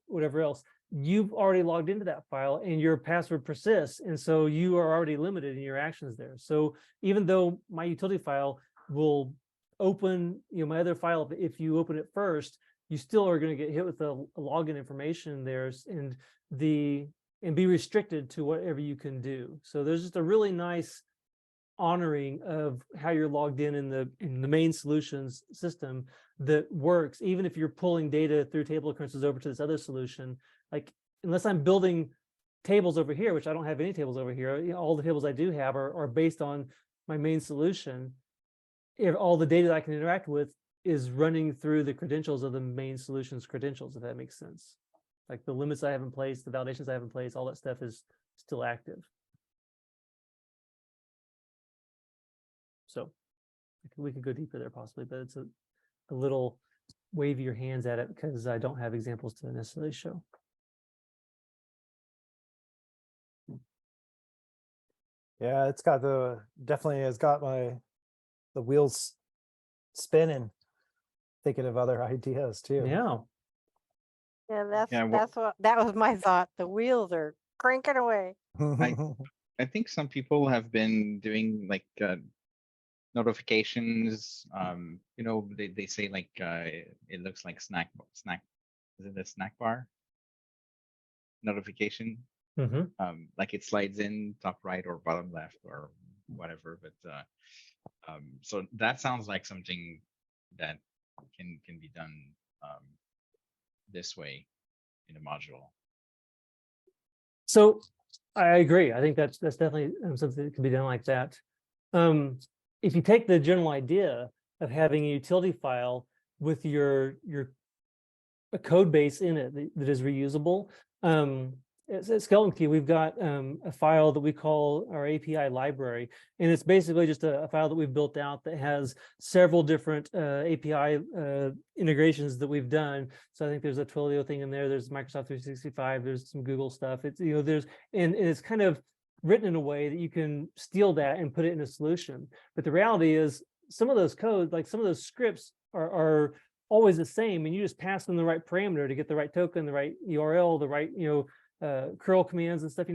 whatever else, you've already logged into that file and your password persists, and so you are already limited in your actions there. So even though my utility file will open, my other file, if you open it first, you still are going to get hit with the login information there and be restricted to whatever you can do. So there's just a really nice honoring of how you're logged in the main solutions system that works, even if you're pulling data through table occurrences over to this other solution. Like, unless I'm building tables over here, which I don't have any tables over here, all the tables I do have are based on my main solution. All the data that I can interact with is running through the credentials of the main solution's credentials, if that makes sense. Like the limits I have in place, the validations I have in place, all that stuff is still active. So we could go deeper there possibly, but it's a little wave your hands at it because I don't have examples to necessarily show. Yeah, it's got definitely has got the wheels spinning, thinking of other ideas too. Yeah. Yeah, Yeah, that was my thought. The wheels are cranking away. I think some people have been doing like notifications. They say like it looks like snack. Is it a snack bar notification? Like it slides in top right or bottom left or whatever. But so that sounds like something that can be done this way in a module. So I agree. I think that's definitely something that can be done like that. If you take the general idea of having a utility file with your a code base in it that is reusable, at Skeleton Key, we've got a file that we call our API library, and it's basically just a file that we've built out that has several different API integrations that we've done. So I think there's a Twilio thing in there. There's Microsoft 365. There's some Google stuff. It's and it's kind of written in a way that you can steal that and put it in a solution. But the reality is, some of those codes, like some of those scripts, are always the same, and you just pass them the right parameter to get the right token, the right URL, the right curl commands and stuff,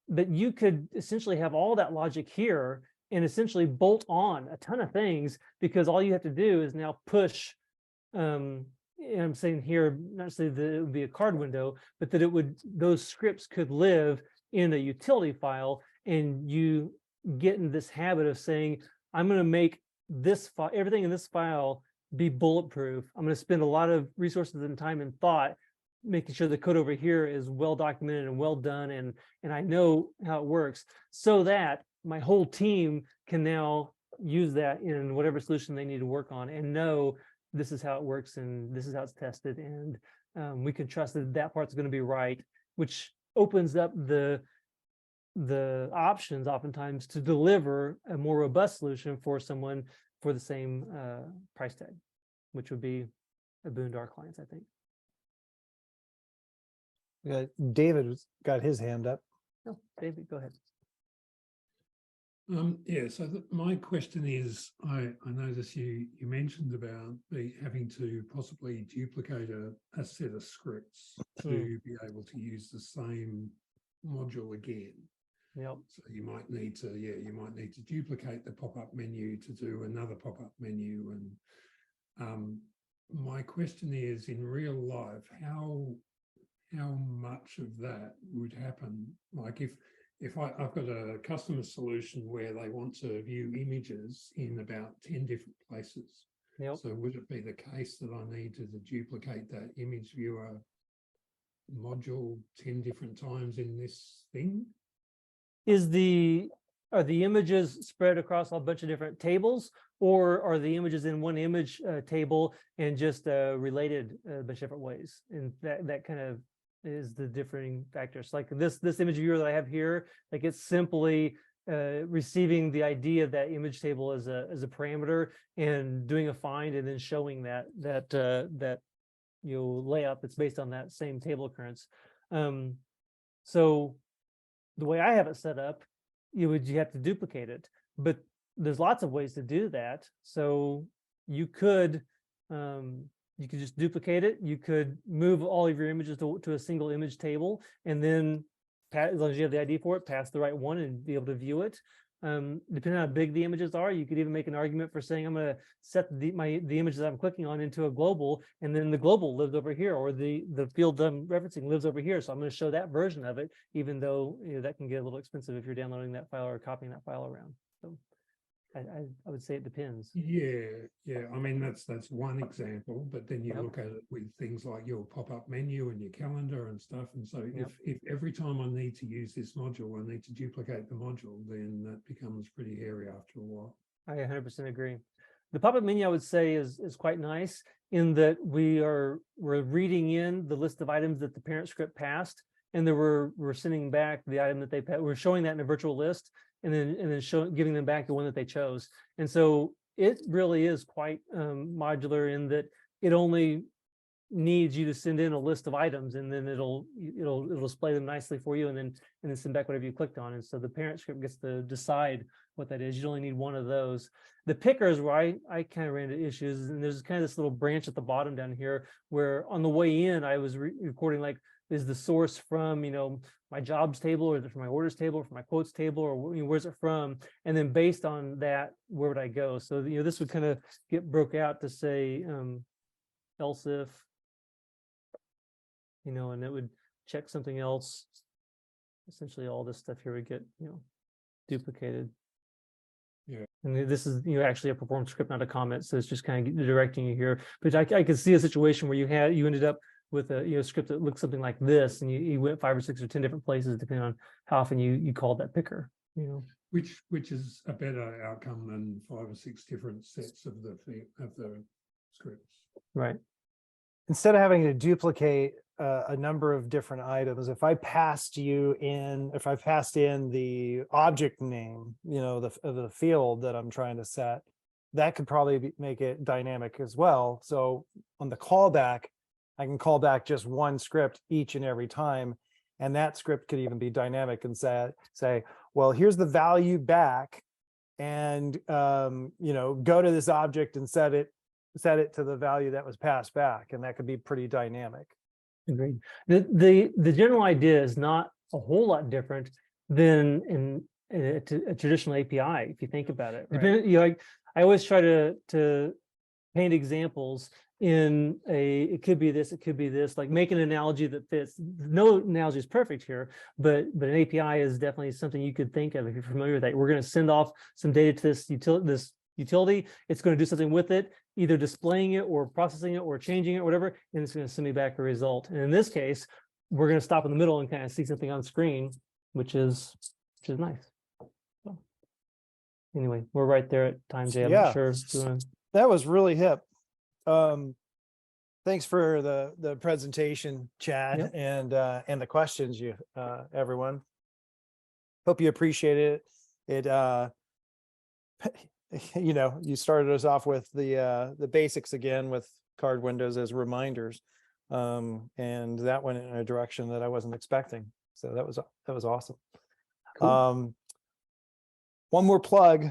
but you could essentially have all that logic here and essentially bolt on a ton of things, because all you have to do is now push, and I'm saying here, not necessarily that it would be a card window, but that those scripts could live in a utility file, and you get in this habit of saying, I'm going to make this file, everything in this file, be bulletproof. I'm going to spend a lot of resources and time and thought making sure the code over here is well documented and well done, and I know how it works, so that my whole team can now use that in whatever solution they need to work on and know this is how it works and this is how it's tested, and we can trust that that part's going to be right, which opens up the options oftentimes to deliver a more robust solution for someone for the same price tag, which would be a boon to our clients, I think. Yeah, David got his hand up. No, David, go ahead. Yeah, so my question is, I noticed you mentioned about having to possibly duplicate a set of scripts to be able to use the same module again. Yep. So you might need to duplicate the pop-up menu to do another pop-up menu. And my question is, in real life, how much of that would happen? Like if I've got a customer solution where they want to view images in about 10 different places. Yep. So would it be the case that I need to duplicate that image viewer module 10 different times in this thing? Are the images spread across a bunch of different tables, or are the images in one image table and just related a bunch of different ways? And that kind of is the differing factors. Like this image viewer that I have here, like it's simply receiving the ID of that image table as a parameter and doing a find and then showing that layout that's based on that same table occurrence. So the way I have it set up, you have to duplicate it, but there's lots of ways to do that. So you could just duplicate it. You could move all of your images to a single image table, and then as long as you have the ID for it, pass the right one and be able to view it. Depending on how big the images are, you could even make an argument for saying, I'm going to set the images I'm clicking on into a global, and then the global lives over here, or the field I'm referencing lives over here. So I'm going to show that version of it, even though that can get a little expensive if you're downloading that file or copying that file around. So I would say it depends. Yeah. I mean, that's one example, but then you Yep. look at it with things like your pop-up menu and your calendar and stuff. And so Yep. if every time I need to use this module, I need to duplicate the module, then that becomes pretty hairy after a while. I 100% agree. The pop-up menu, I would say, is quite nice in that we're reading in the list of items that the parent script passed, and then we're sending back the item that we're showing that in a virtual list, and then giving them back the one that they chose. And so it really is quite modular in that it only needs you to send in a list of items, and then it'll display them nicely for you, and then send back whatever you clicked on. And so the parent script gets to decide what that is. You only need one of those. The picker is where I kind of ran into issues, and there's kind of this little branch at the bottom down here where on the way in I was recording, like, is the source from my jobs table, or is it from my orders table, or from my quotes table, or where's it from? And then based on that, where would I go? So this would kind of get broke out to say else if, and it would check something else. Essentially all this stuff here would get duplicated. Yeah. And this is actually a perform script, not a comment, so it's just kind of directing you here. But I could see a situation where you ended up with a script that looks something like this, and you went 5 or 6 or 10 different places depending on how often you called that picker. Which is a better outcome than 5 or 6 different sets of the scripts. Right. Instead of having to duplicate a number of different items, if I passed in the object name, the field that I'm trying to set, that could probably make it dynamic as well. So on the callback, I can call back just one script each and every time, and that script could even be dynamic and say, well, here's the value back, and go to this object and set it to the value that was passed back, and that could be pretty dynamic. Agreed. The general idea is not a whole lot different than in a traditional API, if you think about it. Right? I always try to paint examples in it could be this, it could be this, like make an analogy that fits. No analogy is perfect here, but an API is definitely something you could think of if you're familiar with that. We're going to send off some data to this utility. It's going to do something with it, either displaying it or processing it or changing it, or whatever, and it's going to send me back a result. And in this case, we're going to stop in the middle and kind of see something on screen, which is nice. So, anyway, we're right there at time, Jay. I'm not sure. That was really hip. Thanks for the presentation, Chad. Yep. and the questions, everyone. Hope you appreciate it. You started us off with the basics again with card windows as reminders, and that went in a direction that I wasn't expecting. So that was awesome. Cool. One more plug.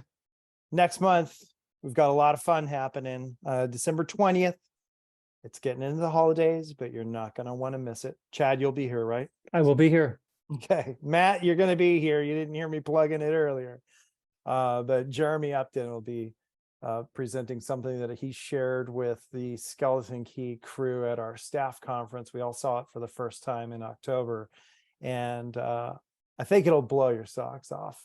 Next month, we've got a lot of fun happening. December 20th. It's getting into the holidays, but you're not going to want to miss it. Chad, you'll be here, right? I will be here. Okay. Matt, you're going to be here. You didn't hear me plugging it earlier. But Jeremy Upton will be presenting something that he shared with the Skeleton Key crew at our staff conference. We all saw it for the first time in October. And I think it'll blow your socks off.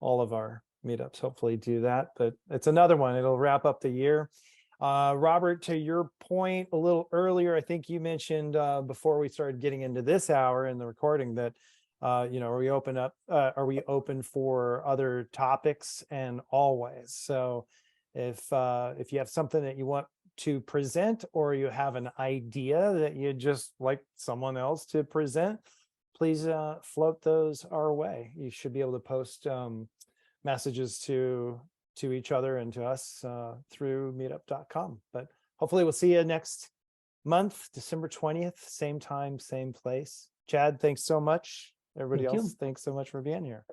All of our meetups hopefully do that, but it's another one. It'll wrap up the year. Robert, to your point a little earlier, I think you mentioned before we started getting into this hour in the recording that are we open for other topics? And always. So if you have something that you want to present, or you have an idea that you'd just like someone else to present, please float those our way. You should be able to post messages to each other and to us through meetup.com. But hopefully we'll see you next month, December 20th, same time, same place. Chad, thanks so much. Everybody Thank you. else, thanks so much for being here.